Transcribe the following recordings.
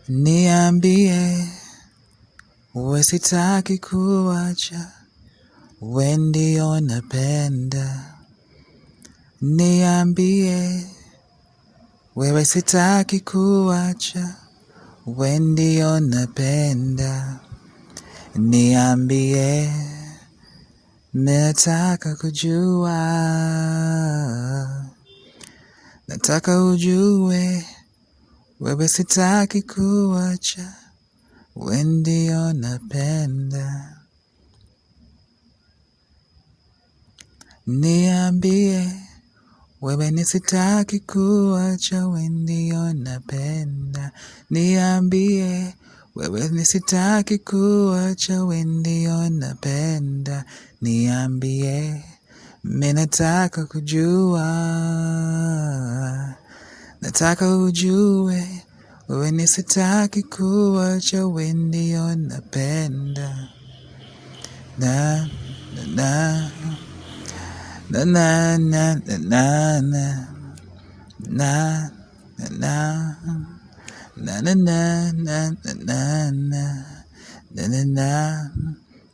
Niambie, wewe sitaki kuacha, wewe ndio napenda. Niambie, wewe sitaki kuacha, wewe ndio napenda. Niambie, nataka kujua, nataka ujue, wewe sitaki kuacha, wewe ndio napenda. Niambie, wewe nisitaki kuacha, wewe ndio napenda. Niambie, wewe nisitaki kuacha, wewe ndio napenda. Niambie, mimi nataka kujua, nataka ujue, wewe nisitaki kuacha, wewe ndio napenda. Na na na na na na na na na na na na na na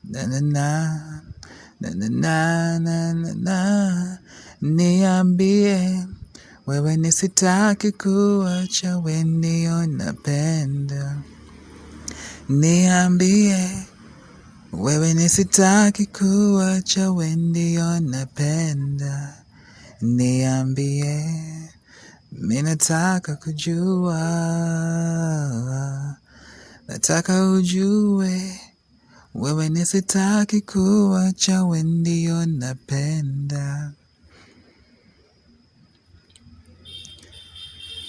na na na na na. Niambie, wewe nisitaki kuacha, wewe ndio napenda. Niambie, wewe nisitaki kuacha, wewe ndio napenda. Niambie, mimi nataka kujua, nataka ujue, wewe nisitaki kuacha, wewe ndio napenda.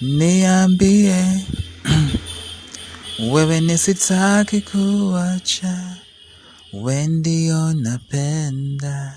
Niambie, wewe nisitaki kuacha, wewe ndio napenda.